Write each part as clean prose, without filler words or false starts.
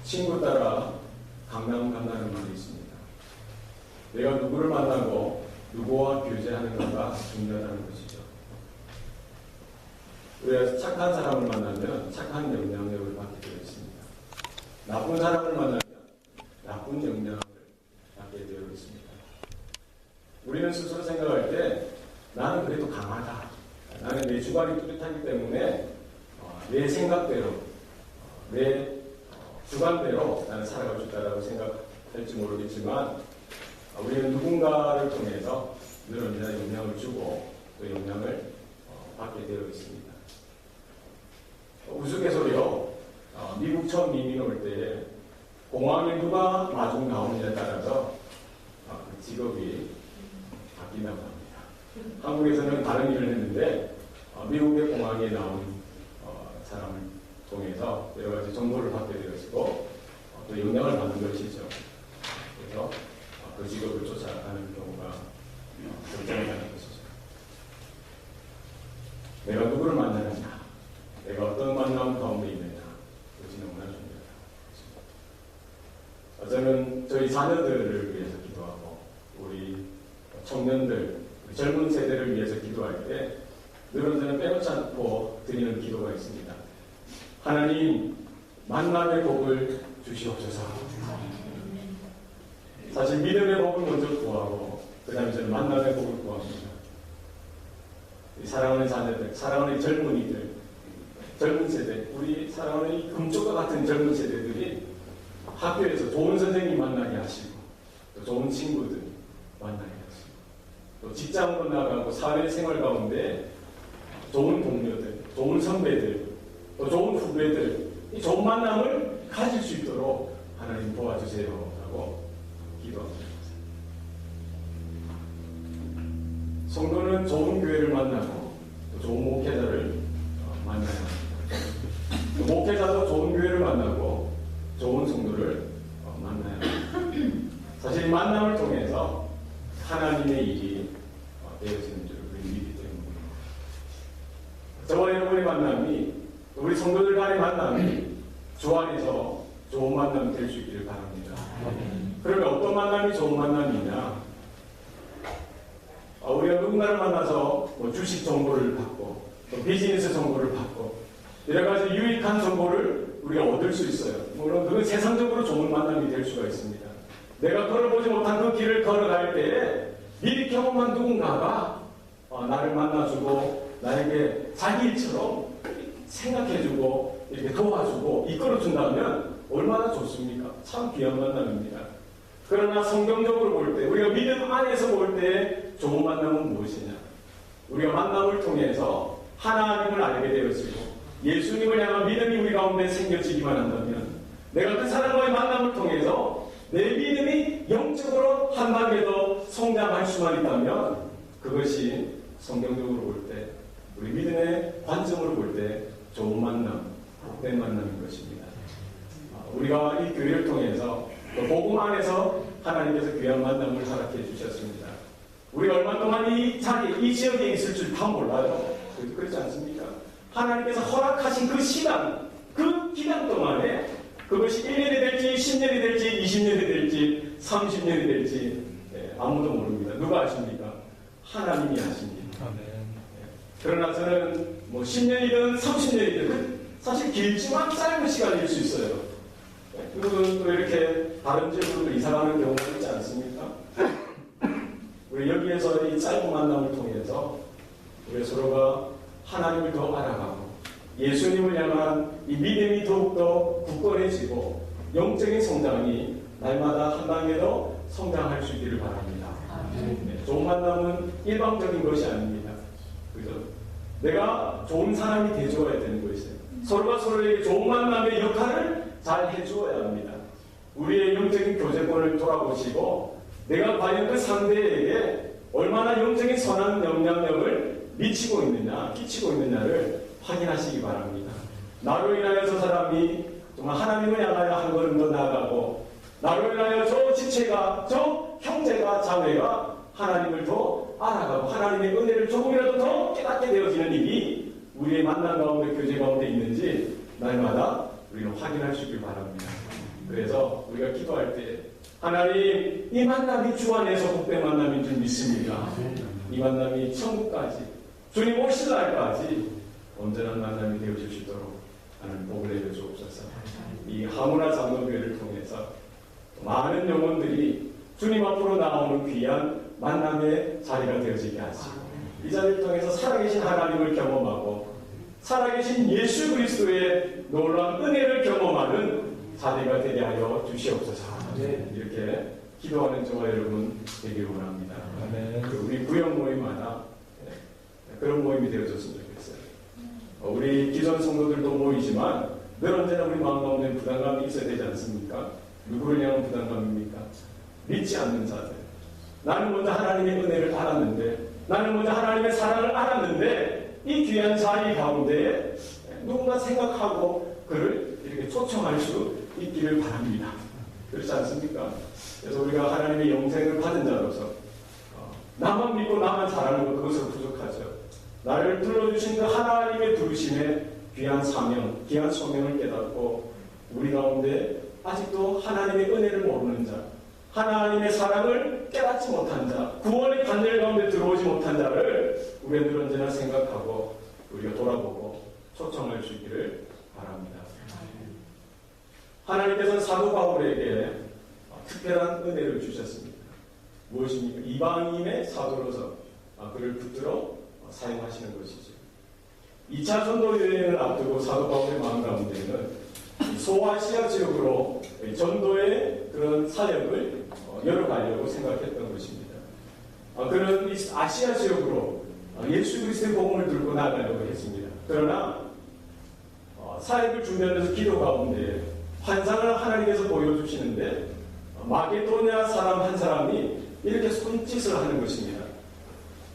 친구 따라 강남 간다는 말이 있습니다. 내가 누구를 만나고 누구와 교제하는가가 중요하다는 것이죠. 우리가 착한 사람을 만나면 착한 영향력을 받게 되어 있습니다. 나쁜 사람을 만나면 나쁜 영향을 받게 되어 있습니다. 우리는 스스로 생각할 때 나는 그래도 강하다. 나는 내 주관이 뚜렷하기 때문에 내 생각대로, 내 주관대로 나는 살아갈 수 있다고 생각할지 모르겠지만 우리는 누군가를 통해서 늘 언제나 영향을 주고 또 영향을 받게 되어 있습니다. 우스갯소리로 미국 처음 이민 올 때 공항에 누가 마중 나오느냐에 따라서 그 직업이 바뀐다고 합니다. 한국에서는 다른 일을 했는데 미국의 공항에 나온 사람을 통해서 여러 가지 정보를 받게 되었고 또 영향을 받는 것이죠. 그래서 그 직업을 쫓아가는 경우가 결정이라는 것이죠. 내가 누구를 만나느냐, 내가 어떤 만남 가운데 있느냐, 그것이 너무나 중요하다. 저는 저희 자녀들을 위해서 기도하고 우리 청년들, 우리 젊은 세대를 위해서 기도할 때 늘 언제나 빼놓지 않고 드리는 기도가 있습니다. 하나님, 만남의 복을 주시옵소서. 사실 믿음의 복을 먼저 구하고 그 다음에 저는 만남의 복을 구합니다. 사랑하는 자녀들, 사랑하는 젊은이들, 젊은 세대, 우리 사랑하는 이 금쪽과 같은 젊은 세대들이 학교에서 좋은 선생님 만나게 하시고 또 좋은 친구들 만나게 하시고 또 직장으로 나가고 사회생활 가운데 좋은 동료들, 좋은 선배들, 또 좋은 후배들, 이 좋은 만남을 가질 수 있도록 하나님 도와주세요 라고 기도합니다. 성도는 좋은 교회를 만나고 또 좋은 목회자를 만나야 합니다. 목회자도 좋은 교회를 만나고 좋은 성도를 만나야 합니다. 사실 이 만남을 통해서 하나님의 일이 되어지는 줄 우리 믿기 때문입니다. 저와 여러분의 만남이 우리 성도들 간의 만남이 주 안에서 좋은 만남이 될 수 있기를 바랍니다. 그러면 어떤 만남이 좋은 만남이냐? 우리가 누군가를 만나서 주식 정보를 받고 또 비즈니스 정보를 받고 여러 가지 유익한 정보를 우리가 얻을 수 있어요. 물론 그건 세상적으로 좋은 만남이 될 수가 있습니다. 내가 걸어보지 못한 그 길을 걸어갈 때에 미리 경험한 누군가가 나를 만나주고 나에게 자기 일처럼 생각해주고 이렇게 도와주고 이끌어준다면 얼마나 좋습니까? 참 귀한 만남입니다. 그러나 성경적으로 볼 때, 우리가 믿음 안에서 볼 때 좋은 만남은 무엇이냐? 우리가 만남을 통해서 하나님을 알게 되었고 예수님을 향한 믿음이 우리 가운데 생겨지기만 한다면 내가 그 사람과의 만남을 통해서 내 믿음이 영적으로 한 단계 더 성장할 수만 있다면 그것이 성경적으로 볼 때, 우리 믿음의 관점으로 볼 때 좋은 만남, 복된 만남인 것입니다. 우리가 이 교회를 통해서 복음 안에서 하나님께서 귀한 만남을 허락해 주셨습니다. 우리가 얼마 동안 이 자리, 이 지역에 있을 줄 다 몰라요. 그렇지 않습니까? 하나님께서 허락하신 그 시간, 그 기간 동안에 그것이 1년이 될지 10년이 될지 20년이 될지 30년이 될지 아무도 모릅니다. 누가 아십니까? 하나님이 아십니다. 그러나 저는 10년이든 30년이든 사실 길지만 짧은 시간일 수 있어요. 그리고 또 이렇게 다른 지역으로 이사가는 경우가 있지 않습니까? 우리 여기에서 이 짧은 만남을 통해서 우리 서로가 하나님을 더 알아가고 예수님을 향한 이 믿음이 더욱더 굳건해지고 영적인 성장이 날마다 한 단계 더 성장할 수 있기를 바랍니다. 네, 좋은 만남은 일방적인 것이 아닙니다. 그죠? 내가 좋은 사람이 되어야 되는 것이에요. 서로가 서로에게 좋은 만남의 역할을 잘 해주어야 합니다. 우리의 영적인 교제권을 돌아보시고 내가 과연 그 상대에게 얼마나 영적인 선한 영향력을 미치고 있느냐, 끼치고 있느냐를 확인하시기 바랍니다. 나로 인하여 저 사람이 정말 하나님을 향하여 한 걸음 더 나아가고 나로 인하여 저 지체가, 저 형제가, 자매가 하나님을 더 알아가고 하나님의 은혜를 조금이라도 더 깨닫게 되어지는 일이 우리의 만남 가운데, 교제 가운데 있는지 날마다 우리는 확인할 수 있길 바랍니다. 그래서 우리가 기도할 때 하나님, 이 만남이 주 안에서 복된 만남인 줄 믿습니다. 이 만남이 천국까지, 주님 오실 날까지 온전한 만남이 되어줄 수 있도록 하나님 복을 내려 주옵소서. 이 하모나 장로교회를 통해서 많은 영혼들이 주님 앞으로 나오는 귀한 만남의 자리가 되어지게 하시고, 이 자리를 통해서 살아계신 하나님을 경험하고 살아계신 예수 그리스도의 놀라운 은혜를 경험하는 자리가 되게 하여 주시옵소서. 이렇게 기도하는 저와 여러분 되길 원합니다. 우리 구역 모임마다 그런 모임이 되어줬으면 좋겠어요. 우리 기존 성도들도 모이지만 늘 언제나 우리 마음 가운데 부담감이 있어야 되지 않습니까? 누구를 향한 부담감입니까? 믿지 않는 자들. 나는 먼저 하나님의 은혜를 알았는데, 나는 먼저 하나님의 사랑을 알았는데, 이 귀한 자리 가운데 누군가 생각하고 그를 이렇게 초청할 수 있기를 바랍니다. 그렇지 않습니까? 그래서 우리가 하나님의 영생을 받은 자로서 나만 믿고 나만 잘하는 것, 그것으로 부족하죠. 나를 불러주신 그 하나님의 부르심의 귀한 사명, 귀한 소명을 깨닫고 우리 가운데 아직도 하나님의 은혜를 모르는 자, 하나님의 사랑을 깨닫지 못한 자, 구원의 반열 가운데 들어오지 못한 자를 우리가 늘 언제나 생각하고 우리가 돌아보고 초청할 수 있기를 바랍니다. 하나님께서는 사도 바울에게 특별한 은혜를 주셨습니다. 무엇입니까? 이방인의 사도로서 그를 붙들어 사용하시는 것이죠. 2차 전도 여행을 앞두고 사도 바울의 마음 가운데는 소아시아 지역으로 전도의 그런 사역을 열어가려고 생각했던 것입니다. 그는 아시아 지역으로 예수 그리스도의 복음을 들고 나가려고 했습니다. 그러나 사역을 준비하면서 기도 가운데 환상을 하나님께서 보여주시는데 마게도냐 사람 한 사람이 이렇게 손짓을 하는 것입니다.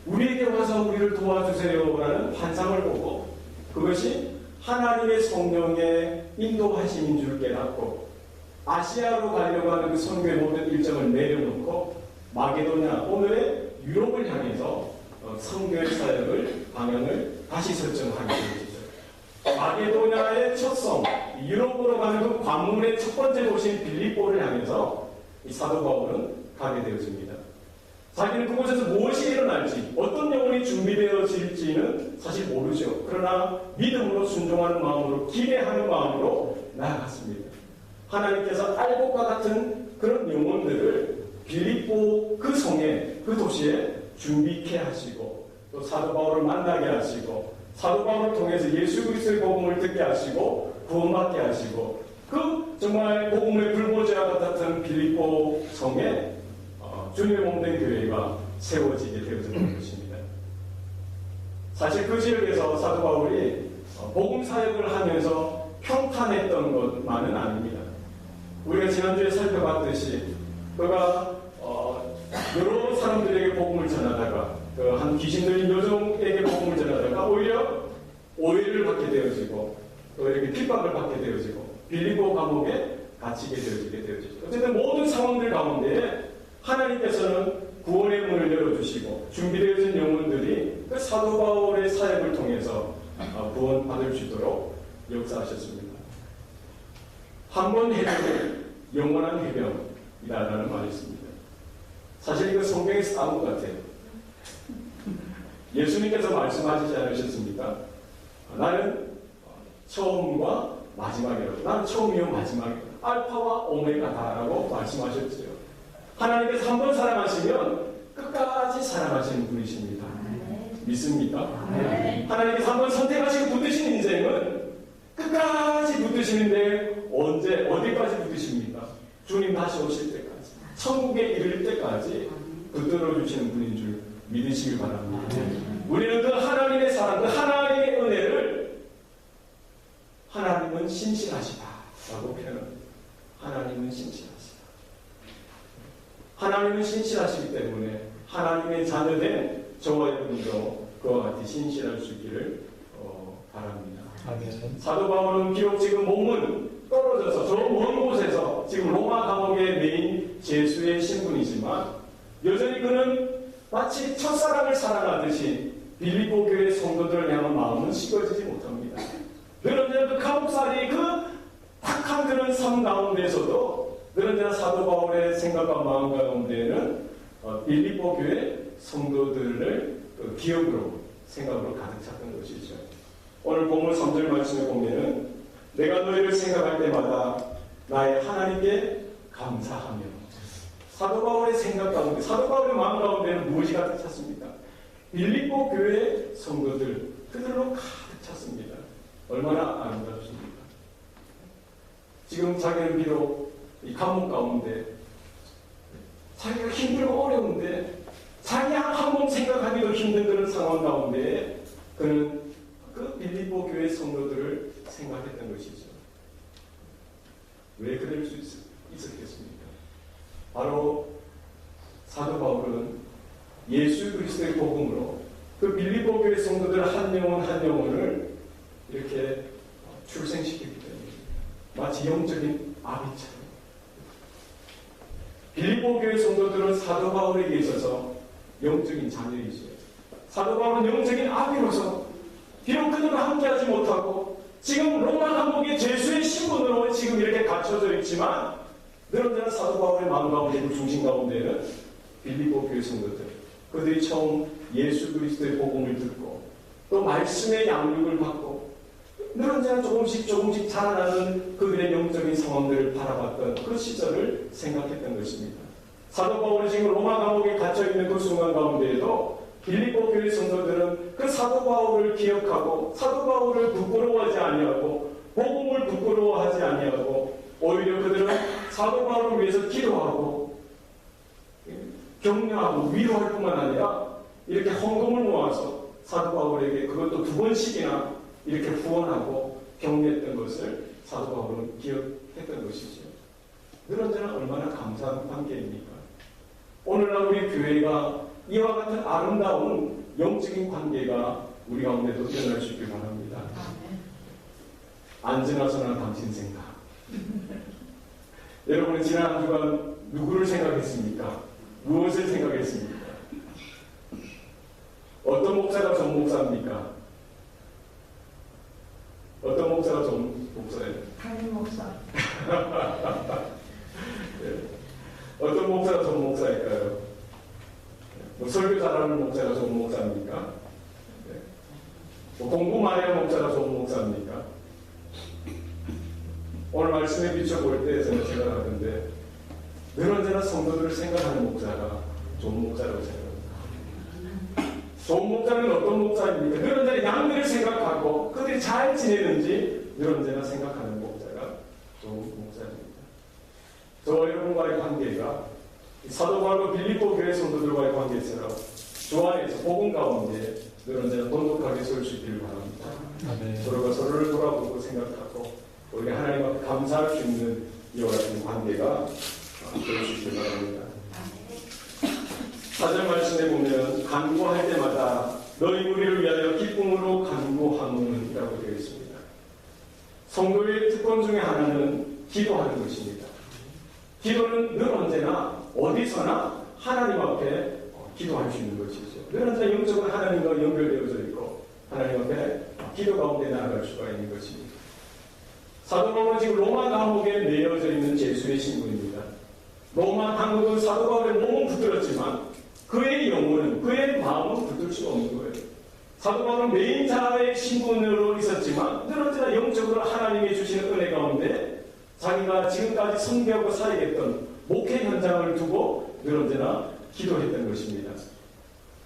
우리에게 와서 우리를 도와주세요라는 환상을 보고 그것이 하나님의 성령의 인도하심인 줄 깨닫고 아시아로 가려고 하는 그 선교의 모든 일정을 내려놓고 마게도냐, 오늘의 유럽을 향해서 선교의 사역을 방향을 다시 설정하게 되죠. 마게도냐의 첫 성, 유럽으로 가는 그 관문의 첫 번째 도시인 빌립보를 향해서 이 사도 바울은 가게 되어집니다. 자기는 그곳에서 무엇이 일어날지, 어떤 영혼이 준비되어질지는 사실 모르죠. 그러나 믿음으로 순종하는 마음으로, 기대하는 마음으로 나아갔습니다. 하나님께서 알곡과 같은 그런 영혼들을 빌립보 그 성에, 그 도시에 준비케 하시고 또 사도 바울을 만나게 하시고 사도 바울을 통해서 예수 그리스도의 복음을 듣게 하시고 구원받게 하시고 그 정말 복음의 불보지와 같은 빌립보 성에 주님의 몸된 교회가 세워지게 되어졌던 것입니다. 사실 그 지역에서 사도 바울이 복음 사역을 하면서 평탄했던 것만은 아닙니다. 우리가 지난주에 살펴봤듯이 그가 여러 사람들에게 복음을 전하다가 한 귀신 들린 여종에게 복음을 전하다가 오히려 오해를 받게 되어지고 또 이렇게 핍박을 받게 되어지고 빌립보 감옥에 갇히게 되어지죠. 어쨌든 모든 상황들 가운데 하나님께서는 구원의 문을 열어주시고 준비되어진 영혼들이 그 사도 바울의 사역을 통해서 구원받을 수 있도록 역사하셨습니다. 한 번 해병은 영원한 해병이다라는 말이 있습니다. 사실 이거 성경에서 나온 것 같아요. 예수님께서 말씀하시지 않으셨습니까? 나는 처음과 마지막이라고. 나는 처음이요 마지막이요. 알파와 오메가다라고 말씀하셨죠. 하나님께서 한 번 사랑하시면 끝까지 사랑하시는 분이십니다. 믿습니까? 하나님께서 한 번 선택하시고 붙드신 인생은 끝까지 붙드시는데 언제 어디까지 붙드십니까? 주님 다시 오실 때까지 천국에 이를 때까지 붙들어 주시는 분인 줄 믿으시길 바랍니다. 우리는 그 하나님의 사랑, 그 하나님의 은혜를 하나님은 신실하시다라고 표현합니다. 하나님은 신실하시다. 하나님은 신실하시기 때문에 하나님의 자녀된 저와 여러분도 그와 같이 신실할 수 있기를 바랍니다. 아멘. 사도 바울은 비록 지금 몸은 떨어져서 저 먼 곳에서 지금 로마 감옥에 매인 제수의 신분이지만 여전히 그는 마치 첫사랑을 사랑하듯이 빌립보 교회 성도들을 향한 마음은 식어지지 못합니다. 그런데 그 감옥살이 그 탁한 그런 삶 삶 가운데에서도 그런데나 사도 바울의 생각과 마음 가운데에는 빌립보 교회 성도들을 기억으로 생각으로 가득 찼던 것이죠. 오늘 본문 3절 말씀에 보면은 내가 너희를 생각할 때마다 나의 하나님께 감사하며. 사도 바울의 생각 가운데, 사도 바울의 마음 가운데는 무엇이 가득 찼습니까? 빌립보 교회 성도들, 그들로 가득 찼습니다. 얼마나 아름답습니까? 지금 자기는 비록 이 감옥 가운데 자기가 힘들고 어려운데 자기 한 몸 생각하기도 힘든 그런 상황 가운데 그는 그 빌립보 교회 성도들을 생각했던 것이죠. 왜 그럴 수 있었겠습니까? 바로 사도 바울은 예수 그리스도의 복음으로 그 빌립보 교회 성도들 한 영혼 한 영혼을 이렇게 출생시키기 때문에 마치 영적인 아비처럼 빌립보 교회 성도들은 사도 바울에게 있어서 영적인 자녀이죠. 사도 바울은 영적인 아비로서 비록 그들과 함께하지 못하고 지금 로마 감옥의 죄수의 신분으로 지금 이렇게 갇혀져 있지만 늘 언제나 사도 바울의 마음 가운데 그 중심 가운데는 빌립보 교회 성도들 그들이 처음 예수 그리스도의 복음을 듣고 또 말씀의 양육을 받고 늘 언제나 조금씩 자라나는 그들의 영적인 상황들을 바라봤던 그 시절을 생각했던 것입니다. 사도 바울이 지금 로마 감옥에 갇혀있는 그 순간 가운데에도 빌립보 교회 성도들은 그 사도 바울을 기억하고 사도 바울을 부끄러워하지 아니하고 복음을 부끄러워하지 아니하고 오히려 그들은 사도 바울을 위해서 기도하고 격려하고 위로할 뿐만 아니라 이렇게 헌금을 모아서 사도 바울에게 그것도 2번씩이나 이렇게 후원하고 격려했던 것을 사도 바울은 기억했던 것이죠. 늘 언제나 얼마나 감사한 관계입니까? 오늘날 우리 교회가 이와 같은 아름다운 영적인 관계가 우리 가운데도 일어날 수 있길 바랍니다. 안지나서나 당신 생각. 여러분은 지난 한 주간 누구를 생각했습니까? 무엇을 생각했습니까? 어떤 목사가 전 목사입니까? 어떤 목사가 전 목사예요? 담임 목사. 네. 어떤 목사가 전 목사일까요? 뭐 설교 잘하는 목사가 좋은 목사입니까? 네. 뭐 공부 많이 하는 목사가 좋은 목사입니까? 오늘 말씀에 비춰볼 때 저는 생각하던데 늘 언제나 성도들을 생각하는 목사가 좋은 목사라고 생각합니다. 좋은 목사는 어떤 목사입니까? 늘 언제나 양들을 생각하고 그들이 잘 지내는지 늘 언제나 생각하는 목사가 좋은 목사입니다. 저와 여러분과의 관계가 사도 바울과 빌립보 교회 성도들과의 관계처럼 주 안에서 복음 가운데 늘 언제나 돈독하게 설 수 있기를 바랍니다. 서로가 서로를 돌아보고 생각하고 우리가 하나님 앞에 감사할 수 있는 이와 같은 관계가 될 수 있기를 바랍니다. 4절 말씀에 보면 간구할 때마다 너희 무리를 위하여 기쁨으로 간구하는 이라고 되어 있습니다. 성도의 특권 중에 하나는 기도하는 것입니다. 기도는 늘 언제나 어디서나 하나님 앞에 기도할 수 있는 것이죠. 늘 언제나 영적으로 하나님과 연결되어져 있고 하나님 앞에 기도 가운데 나아갈 수가 있는 것입니다. 사도 바울은 지금 로마 감옥에 매여져 있는 죄수의 신분입니다. 로마 감옥은 사도 바울의 몸은 붙들었지만 그의 영혼은, 그의 마음은 붙들 수가 없는 거예요. 사도 바울은 매인자의 신분으로 있었지만 늘 언제나 영적으로 하나님이 주시는 은혜 가운데 자기가 지금까지 섬기하고 살아했던 목회 현장을 두고 늘 언제나 기도했던 것입니다.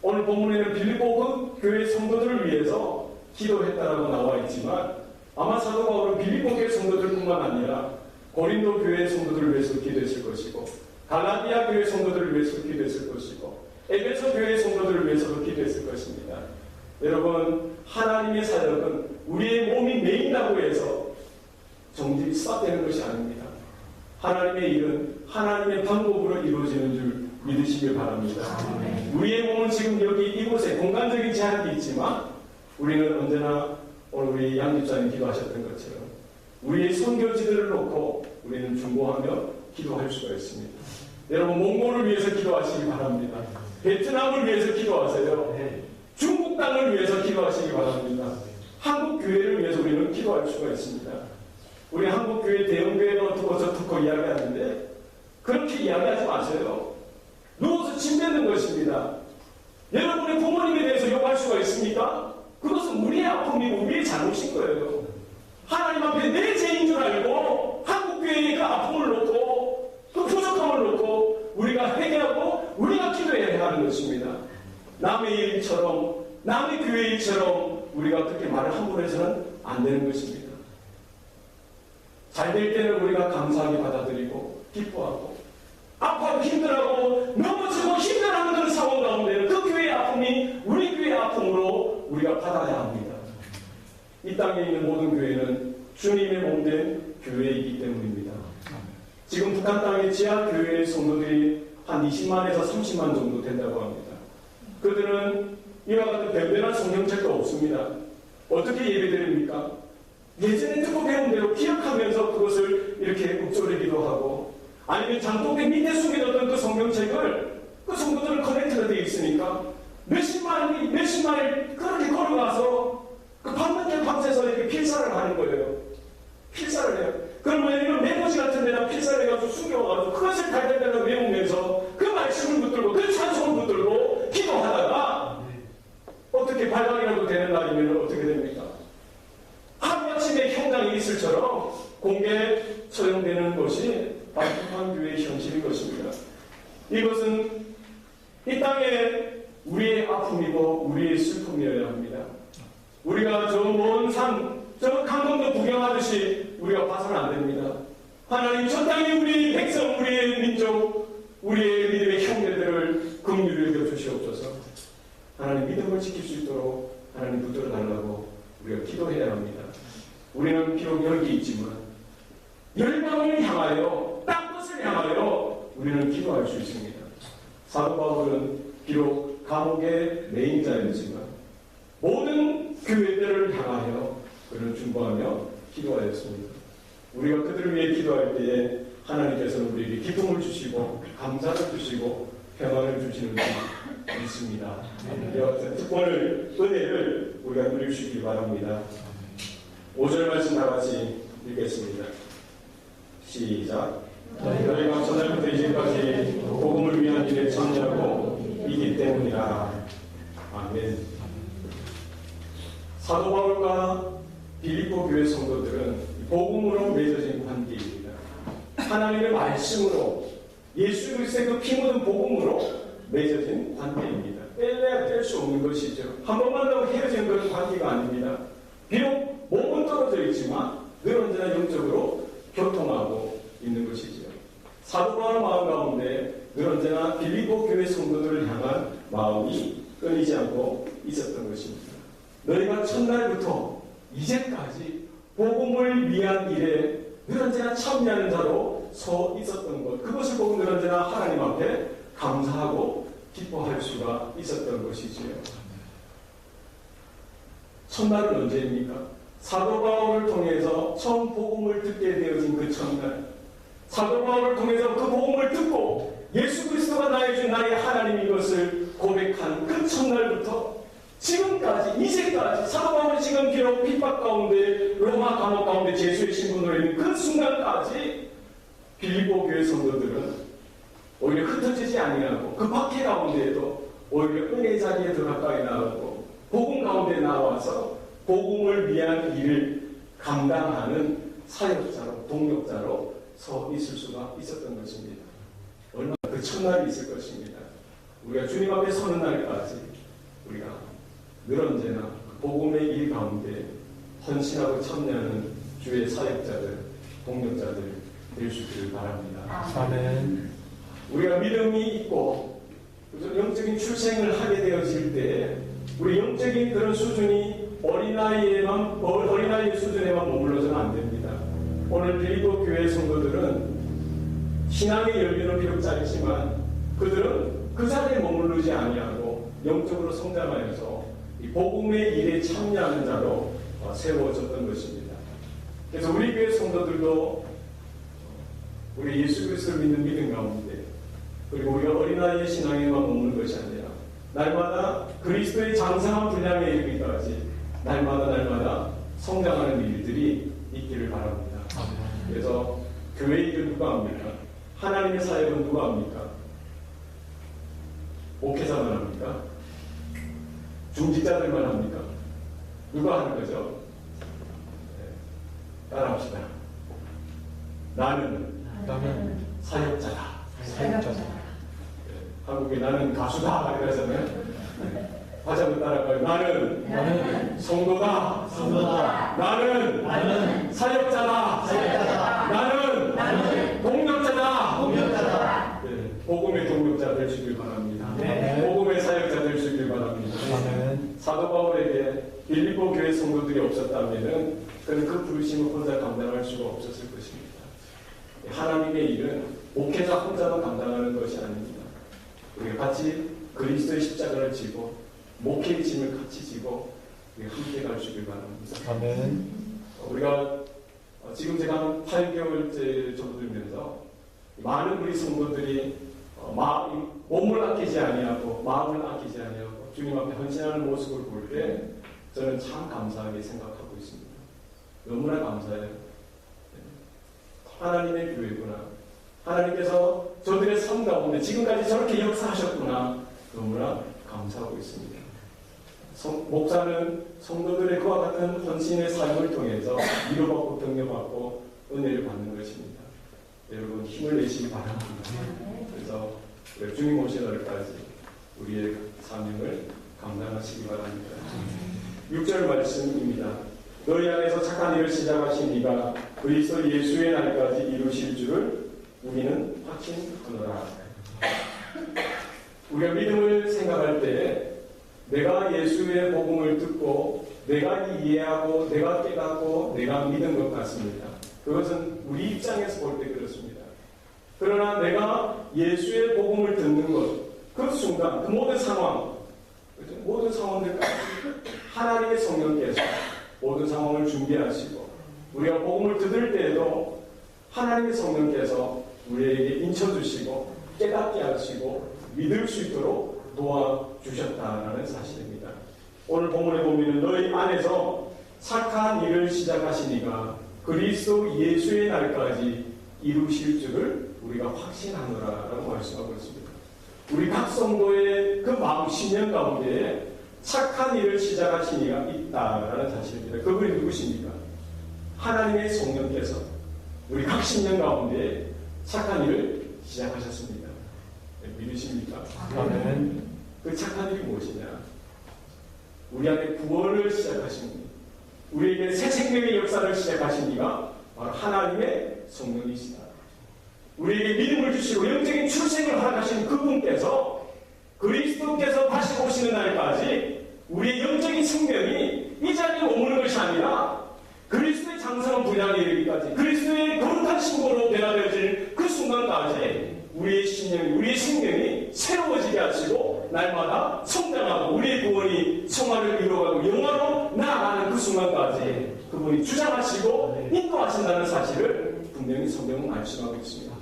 오늘 본문에는 빌립보 교회 성도들을 위해서 기도했다라고 나와 있지만 아마 사도 바울은 빌립보 교회 성도들뿐만 아니라 고린도 교회 성도들을 위해서 기도했을 것이고 갈라디아 교회 성도들을 위해서 기도했을 것이고 에베소 교회 성도들을 위해서도 기도했을 것입니다. 여러분, 하나님의 사역은 우리의 몸이 메인다고 해서 정직이 싹되는 것이 아닙니다. 하나님의 일은 하나님의 방법으로 이루어지는 줄 믿으시길 바랍니다. 우리의 몸은 지금 여기 이곳에 공간적인 제한이 있지만 우리는 언제나 오늘 우리 양 집사님 기도하셨던 것처럼 우리의 선교지들을 놓고 우리는 중보하며 기도할 수가 있습니다. 여러분, 몽골을 위해서 기도하시기 바랍니다. 베트남을 위해서 기도하세요. 중국 땅을 위해서 기도하시기 바랍니다. 한국 교회를 위해서 우리는 기도할 수가 있습니다. 우리 한국교회 대형교회가 어떻고 저떻고 이야기하는데 그렇게 이야기하지 마세요. 누워서 침 뱉는 것입니다. 여러분의 부모님에 대해서 욕할 수가 있습니까? 그것은 우리의 아픔이고 우리의 잘못인 거예요. 하나님 앞에 내 죄인 줄 알고 한국교회의 그 아픔을 놓고 그 부족함을 놓고 우리가 회개하고 우리가 기도해야 하는 것입니다. 남의 일처럼 남의 교회 일처럼 우리가 그렇게 말을 함부로 해서는 안 되는 것입니다. 잘 될 때는 우리가 감사하게 받아들이고 기뻐하고 아파하고 힘들어하고 넘어지고 힘들어하는 그런 상황 가운데는 그 교회의 아픔이 우리 교회의 아픔으로 우리가 받아야 합니다. 이 땅에 있는 모든 교회는 주님의 몸된 교회이기 때문입니다. 지금 북한 땅의 지하교회의 성도들이 한 20만에서 30만 정도 된다고 합니다. 그들은 이와 같은 변변한 성경책도 없습니다. 어떻게 예배드립니까? 예전에 듣고 배운 대로 기억하면서 그것을 이렇게 읊조리기도 하고 아니면 장독대 밑에 숨겨뒀던 그 성경책을 그 성도들은 커넥트가 되어 있으니까 몇십 마일 그렇게 걸어가서 그 밤늦게 밤새서 이렇게 필사를 하는 거예요. 필사를 해요. 그럼 왜냐면 메모지 같은 데다 필사를 해가지고 숨겨가지고 그것을 달달달달 외우면서 그 말씀을 붙들고 그 찬송을 붙들고 기도하다가 어떻게 발각이라도 되는 날이면 어떻게 됩니까? 하루아침에 현장이 있을처럼 공개 처형되는 것이 북한 교회의 현실인 것입니다. 이것은 이 땅에 우리의 아픔이고 우리의 슬픔이어야 합니다. 우리가 저 먼 산, 저 강동도 구경하듯이 우리가 봐서는 안 됩니다. 하나님 저 땅에 우리 백성, 우리의 민족, 우리의 믿음의 형제들을 긍휼히 여겨 주시옵소서. 하나님 믿음을 지킬 수 있도록 하나님 붙들어 달라고 우리가 기도해야 합니다. 우리는 비록 여기 있지만 열방을 향하여 땅끝을 향하여 우리는 기도할 수 있습니다. 사도 바울은 비록 감옥의 매임자였지만 모든 교회들을 향하여 그를 중보하며 기도하였습니다. 우리가 그들을 위해 기도할 때에 하나님께서는 우리에게 기쁨을 주시고 감사를 주시고 평안을 주시는 줄 믿습니다. 이와 같은 특권을, 은혜를 우리가 누리시기 바랍니다. 5절 말씀 다 같이 읽겠습니다. 시작. 너희가 전날부터 이제까지 복음을 위한 일에 참여하고 있기 때문이라. 아멘. 사도 바울과 빌립보 교회 성도들은 복음으로 맺어진 관계입니다. 하나님의 말씀으로 예수 그리스도의 그 피 묻은 복음으로 맺어진 관계입니다. 뗄래야 뗄 수 없는 것이죠. 한 번 만나고 헤어진 그런 관계가 아닙니다. 비록 몸은 떨어져 있지만 늘 언제나 영적으로 교통하고 있는 것이죠. 사도 바울 마음 가운데 늘 언제나 빌립보 교회 성도들을 향한 마음이 끊이지 않고 있었던 것입니다. 너희가 첫날부터 이제까지 복음을 위한 일에 늘 언제나 참여하는 자로 서 있었던 것, 그것을 보고 늘 언제나 하나님 앞에 감사하고 기뻐할 수가 있었던 것이지요. 첫날은 언제입니까? 사도 바울을 통해서 처음 복음을 듣게 되어진 그 첫날, 사도 바울을 통해서 그 복음을 듣고 예수 그리스도가 나의 주 나의 하나님인 것을 고백한 그 첫날부터 지금까지, 이제까지 사도 바울이 지금 비록 핍박 가운데 로마 감옥 가운데 제수의 신분으로 있는 그 순간까지 빌립보 교회 성도들은 오히려 흩어지지 아니하고 그 박해 가운데에도 오히려 은혜 자리에 더 가까이 나가고 복음 가운데 나와서 복음을 위한 일을 감당하는 사역자로, 동력자로 서 있을 수가 있었던 것입니다. 얼마나 그 첫날이 있을 것입니다. 우리가 주님 앞에 서는 날까지 우리가 늘 언제나 복음의 일 가운데 헌신하고 참여하는 주의 사역자들, 동력자들 될 수 있기를 바랍니다. 아멘. 우리가 믿음이 있고 영적인 출생을 하게 되어질 때 우리 영적인 그런 수준이 어린아이의 수준에만 머물러서는 안 됩니다. 오늘 빌립보 교회 성도들은 신앙의 열매는 비록 짧지만 그들은 그 자리에 머무르지 아니하고 영적으로 성장하여서 이 복음의 일에 참여하는 자로 세워졌던 것입니다. 그래서 우리 교회 성도들도 우리 예수 그리스도를 믿는 믿음 가운데 그리고 우리가 어린아이의 신앙에만 머무는 것이 아니라 날마다 그리스도의 장성한 분량에 이르기까지 날마다 성장하는 일들이 있기를 바랍니다. 그래서 교회 일을 누가 합니까? 하나님의 사역은 누가 합니까? 목회자만 합니까? 중직자들만 합니까? 누가 하는 거죠? 네. 따라합시다. 나는 사역자다. 사역자다. 한국에 나는 가수다 이러잖아요. 다시 한번 따라가요. 나는 성도다. 나는 사역자다. 나는 동력자다. 네, 복음의 동력자 될 수 있길 바랍니다. 복음의 사역자 될 수 있길 바랍니다. 사도 바울에게 빌립보 교회 성도들이 없었다면은 그는 그 부르심을 혼자 감당할 수가 없었을 것입니다. 하나님의 일은 목회자 혼자만 감당하는 것이 아닙니다. 우리가 같이 그리스도의 십자가를 지고 목회의 짐을 같이 지고 함께 갈 수 있길 바랍니다. 아멘. 우리가 지금 제가 한 8개월째 접어들면서 많은 우리 성도들이 몸을 아끼지 아니하고 마음을 아끼지 아니하고 주님 앞에 헌신하는 모습을 볼 때 저는 참 감사하게 생각하고 있습니다. 너무나 감사해요. 하나님의 교회구나. 하나님께서 저들의 삶 가운데 지금까지 저렇게 역사하셨구나. 너무나 감사하고 있습니다. 목사는 성도들의 그와 같은 헌신의 삶을 통해서 위로받고 격려받고 은혜를 받는 것입니다. 여러분 힘을 내시기 바랍니다. 그래서 주님 오실 날까지 우리의 사명을 감당하시기 바랍니다. 6절 말씀입니다. 너희 안에서 착한 일을 시작하신 이가 그리스도 예수의 날까지 이루실 줄을 우리는 확신하노라. 우리가 믿음을 생각할 때 내가 예수의 복음을 듣고 내가 이해하고 내가 깨닫고 내가 믿은 것 같습니다. 그것은 우리 입장에서 볼 때 그렇습니다. 그러나 내가 예수의 복음을 듣는 것, 그 순간, 그 모든 상황, 모든 상황들까지 하나님의 성령께서 모든 상황을 준비하시고 우리가 복음을 들을 때에도 하나님의 성령께서 우리에게 인쳐주시고 깨닫게 하시고 믿을 수 있도록 도와주셨다는 사실입니다. 오늘 본문에 보면 너희 안에서 착한 일을 시작하시니가 그리스도 예수의 날까지 이루실 줄을 우리가 확신하노라라고 말씀하고 있습니다. 우리 각 성도의 그 마음 신념 가운데 착한 일을 시작하신 이가 있다라는 사실입니다. 그분이 누구십니까? 하나님의 성령께서 우리 각 신념 가운데 착한 일을 시작하셨습니다. 믿으십니까? 아멘. 그 착한 일이 무엇이냐? 우리 안에 구원을 시작하신 분, 우리에게 새 생명의 역사를 시작하신 이가 바로 하나님의 성령이시다. 우리에게 믿음을 주시고 영적인 출생을 허락하신 그분께서 그리스도께서 다시 오시는 날까지 우리의 영적인 생명이 이 자리에 머무는 것이 아니라 그리스도의 장성한 분량에 이르기까지 그리스도의 거룩한 신부로 변화되어질 그 순간까지 우리의 신념이, 우리의 생명이 새로워지게 하시고 날마다 성장하고 우리의 구원이 성화를 이루어가고 영화로 나아가는 그 순간까지 그분이 주장하시고 인도하신다는 사실을 분명히 성경은 말씀하고 있습니다.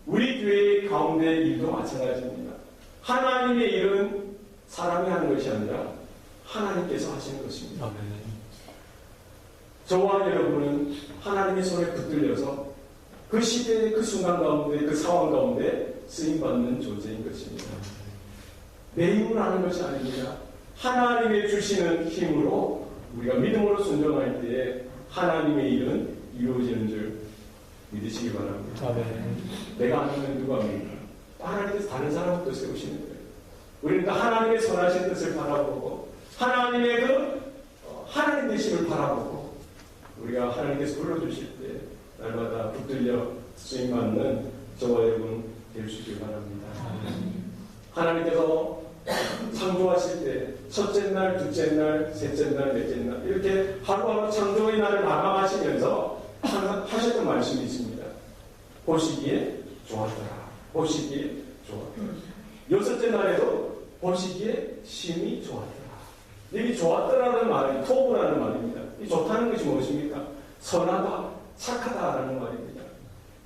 우리 교회 가운데 일도 마찬가지입니다. 하나님의 일은 사람이 하는 것이 아니라 하나님께서 하시는 것입니다. 아멘. 저와 여러분은 하나님의 손에 붙들려서 그 시대의 그 순간 가운데 그 상황 가운데 쓰임받는 존재인 것입니다. 내 힘으로 하는 것이 아닙니다. 하나님의 주시는 힘으로 우리가 믿음으로 순종할 때에 하나님의 일은 이루어지는 줄 믿으시기 바랍니다. 아멘. 내가 아니면 누가 합니까? 하나님께서 다른 사람을 또 세우시는 거예요. 우리는 그 하나님의 선하신 뜻을 바라보고 하나님의 하나님 되심을 바라보고 우리가 하나님께서 불러주실 때 날마다 붙들려 쓰임받는 저와 여러분 될 수 있길 바랍니다. 하나님께서 창조하실 때 첫째 날, 둘째 날, 셋째 날, 넷째 날 이렇게 하루하루 창조의 날을 마감하시면서 항상 하셨던 말씀이 있습니다. 보시기에 좋았더라. 보시기에 좋았더라. 여섯째 날에도 보시기에 심히 좋았더라. 여기 좋았더라는 말이 토부라는 말입니다. 이 좋다는 것이 무엇입니까? 선하다, 착하다라는 말입니다.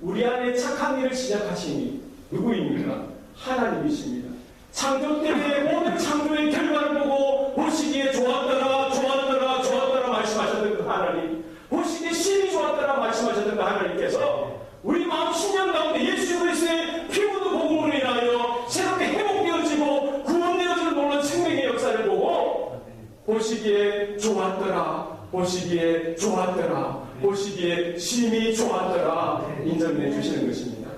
우리 안에 착한 일을 시작하시니 누구입니까? 하나님이십니다. 창조 때문에 모든 창조의 결과를 보고 보시기에 좋았더라, 좋았더라, 좋았더라 말씀하셨던 그 하나님, 보시기에 심히 좋았더라 말씀하셨던 하나님께서 우리 마음 신령 가운데 예수 그리스도의 피 묻은 복음으로 인하여 새롭게 회복되어지고 구원되어지는 놀라운 생명의 역사를 보고 보시기에 좋았더라, 보시기에 좋았더라, 보시기에 심히 좋았더라 인정해 주시는 것입니다.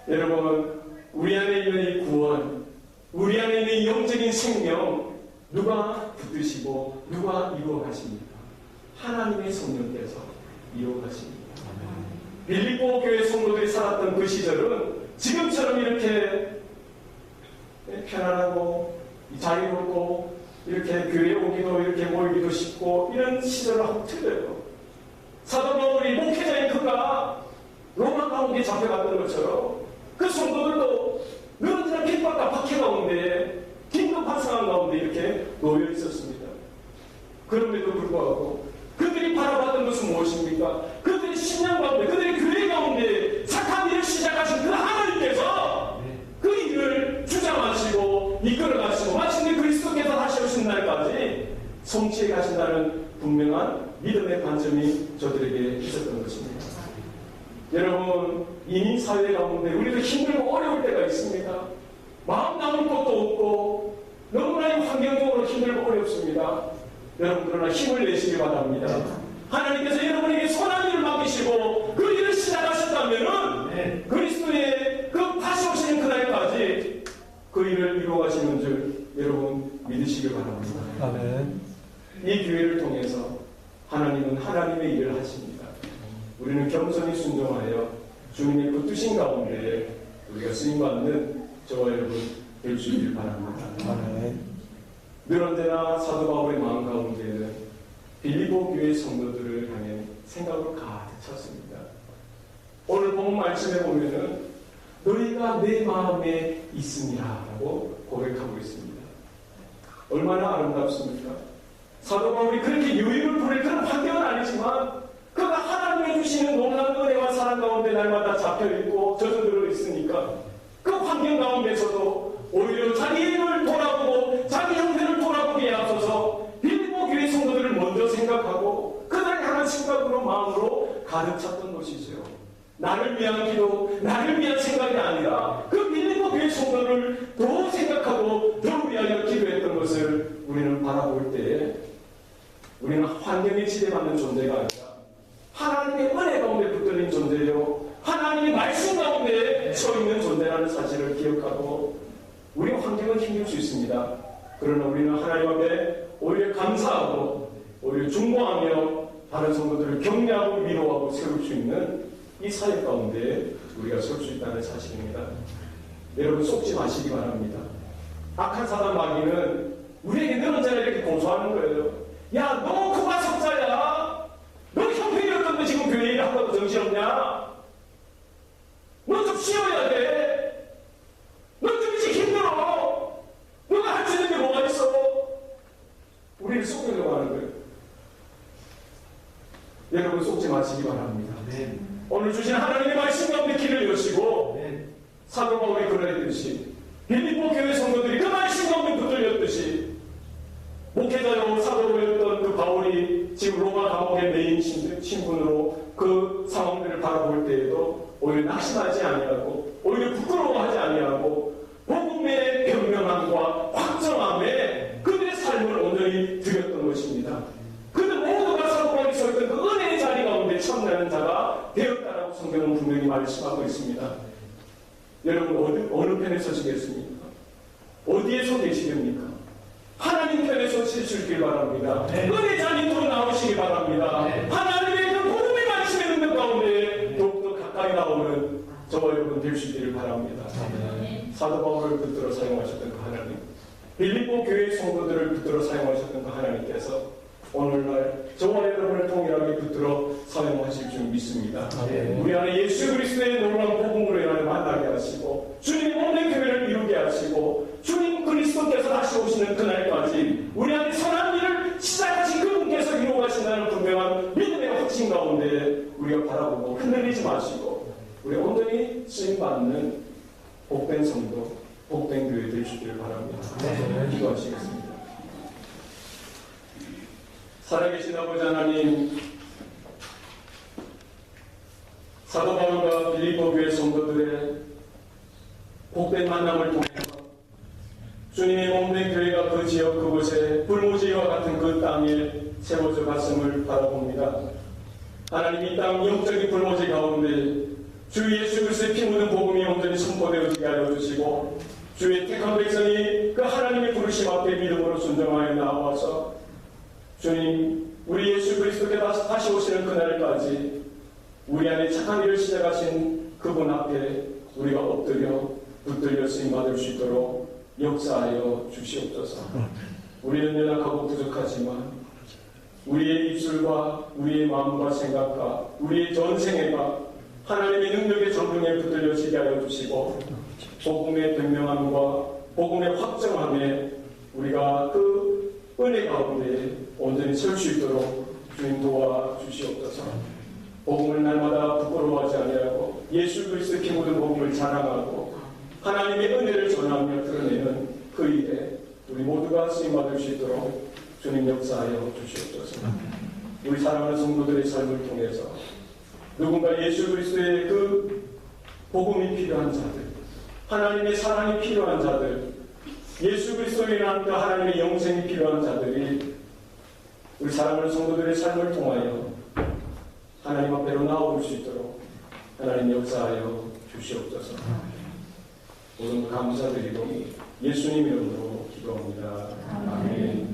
여러분, 우리 안에 있는 이 구원, 우리 안에 있는 이 영적인 생명 누가 붙드시고 누가 이루어가십니까? 하나님의 성령께서 이루어가십니다. 빌립보 교회 성도들이 살았던 그 시절은 지금처럼 이렇게 편안하고 자유롭고 이렇게 교회에 오기도 이렇게 모이기도 쉽고 이런 시절하고 틀려요. 사도 바울이 목회자인 그가 로마 감옥에 잡혀갔던 것처럼 그 성도들도 늘어지는 핍박과 박해 가운데 긴급한 상황 가운데 이렇게 놓여 있었습니다. 그럼에도 불구하고 그들이 바라봤던 것은 무엇입니까? 그들이 신앙 가운데, 그들이 교회 가운데 착한 일을 시작하신 그 하나님께서 그 일을 주장하시고 이끌어가시고 마침내 그리스도께서 다시 오신 날까지 성취해 가신다는 분명한 믿음의 관점이 저들에게 있었던 것입니다. 여러분, 이민 사회 가운데 우리도 힘들고 어려울 때가 있습니다. 마음 나눌 것도 없고 너무나 환경적으로 힘들고 어렵습니다. 여러분, 그러나 힘을 내시기 바랍니다. 하나님께서 여러분에게 선한 일을 맡기시고 그 일을 시작하셨다면은 그리스도의 그 다시 오시는 그날까지 그 일을 이루어가시는 줄 여러분 믿으시기 바랍니다. 아멘. 이 교회를 통해서 하나님은 하나님의 일을 하십니다. 우리는 겸손히 순종하여 주님의 그 뜻인 가운데 우리가 쓰임받는 저와 여러분 될 수 있길 바랍니다. 아멘. 늘 언제나 사도 바울의 마음 가운데는 빌립보 교회 성도들을 향해 생각으로 가득 찼습니다. 오늘 본 말씀에 보면은 너희가 내 마음에 있으니라라고 고백하고 있습니다. 얼마나 아름답습니까? 사도 바울이 그렇게 유익을 부릴 그런 환경은 아니지만 그가 하나님이 주시는 놀라운 은혜와 사랑 가운데 날마다 잡혀있고 젖어들어 있으니까 그 환경 가운데서도 오히려 자기 일을 돌아보고 자기 형편을 돌아보기에 앞서서 빌립보 교회 성도들을 먼저 생각하고 그날 향한 생각으로 마음으로 가득 찼던 것이죠. 나를 위한 기도, 나를 위한 생각이 아니라 그 빌립보 교회 성도를 더 생각하고 더 위하여 기도했던 것을 우리는 바라볼 때에 우리는 환경에 지배받는 존재가 아니라 하나님의 은혜 가운데 붙들린 존재요, 하나님의 말씀 가운데 서 있는 존재라는 사실을 기억하고 우리 환경은 힘들 수 있습니다. 그러나 우리는 하나님 앞에 오히려 감사하고 오히려 중보하며 다른 성도들을 격려하고 위로하고 세울 수 있는 이 사회 가운데 우리가 설 수 있다는 사실입니다. 여러분 속지 마시기 바랍니다. 악한 사단 마귀는 우리에게 늘 언제나 이렇게 고소하는 거예요. 야, 너 그만 석자야. 너 형편이 어떤데 지금 교회 일을 한다고 정신없냐? 너 좀 쉬어야 돼. 너 좀 이제 힘들어. 너가 할 수 있는 게 뭐가 있어? 우리를 속이려고 하는 거예요. 여러분 속지 마시기 바랍니다. 네. 오늘 주신 하나님의 말씀 가운데 길을 여시고 네. 사도 바울이 그러했듯이 빌립보 교회 성도들이 그 말씀 가운데 붙들렸듯이 목회자요 사도였던 그 바울이 지금 로마 감옥의 메인 신분으로 그 상황들을 바라볼 때에도 오히려 낙심하지 아니하고 오히려 부끄러워하지 아니하고 복음의 변명함과 확정함에 그들의 삶을 온전히 드렸던 것입니다. 그들 모두가 사도 바울이 서있던 그 은혜의 자리 가운데 참나는 자가 되었다라고 성경은 분명히 말씀하고 있습니다. 여러분 어느 편에 서시겠습니까? 어디에 서 계시겠습니까? 하나님 편에 서실 수 있길 바랍니다. 네. 은혜 자리로 나오시기 바랍니다. 네. 하나님의 그 복음의 말씀에 있는 가운데 더욱더 가까이 나오는 저와 여러분 될 수 있기를 바랍니다. 네. 사도 바울을 붙들어 사용하셨던 그 하나님, 빌립보 교회 성도들을 붙들어 사용하셨던 그 하나님께서 오늘날 저와 여러분을 동일하게 붙들어 사용하실 줄 믿습니다. 네. 우리 안에 예수 그리스도의 놀라운 복음으로 인하여 만나게 하시고 주님이 모든 교회를 이루게 하시고 주님 그리스도께서 다시 오시는 그날까지 우리 안에 선한 일을 시작하신 그분께서 이루어 가신다는 분명한 믿음의 확신 가운데 우리가 바라보고 흔들리지 마시고 우리 온전히 쓰임받는 복된 성도, 복된 교회 되시기를 바랍니다. 네. 기도하시겠습니다. 살아계신 아버지 하나님, 사도 바울과 빌립보 교회 성도들의 복된 만남을 통해서 주님의 몸된 교회가 그 지역 그곳에 불모지와 같은 그 땅에 세워져 갔음을 바라봅니다. 하나님 이 땅 영적인 불모지 가운데 주 예수 그리스도의 피 묻은 복음이 온전히 선포되어지게 하여 주시고 주의 택한 백성이 그 하나님의 부르심 앞에 믿음으로 순종하여 나와서 주님 우리 예수 그리스도께 다시 오시는 그날까지 우리 안에 착한 일을 시작하신 그분 앞에 우리가 엎드려 붙들려 쓰임받을 수 있도록 역사하여 주시옵소서. 우리는 연약하고 부족하지만 우리의 입술과 우리의 마음과 생각과 우리의 전생애가 하나님의 능력의 전등에 붙들려지게 하여 주시고 복음의 변명함과 복음의 확정함에 우리가 그 은혜 가운데 온전히 설 수 있도록 주님 도와주시옵소서. 복음을 날마다 부끄러워하지 아니하고 예수 그리스도의 피 묻은 복음을 자랑하고 하나님의 은혜를 전하며 드러내는 그 일에 우리 모두가 쓰임받을 수 있도록 주님 역사하여 주시옵소서. 우리 사랑하는 성도들의 삶을 통해서 누군가 예수 그리스도의 그 복음이 필요한 자들, 하나님의 사랑이 필요한 자들, 예수 그리스도로 인한 그 하나님의 영생이 필요한 자들이 우리 사랑하는 성도들의 삶을 통하여 하나님 앞에로 나아올 수 있도록 하나님 역사하여 주시옵소서. 오늘 감사드리고 예수님 이름으로 기도합니다. 아멘.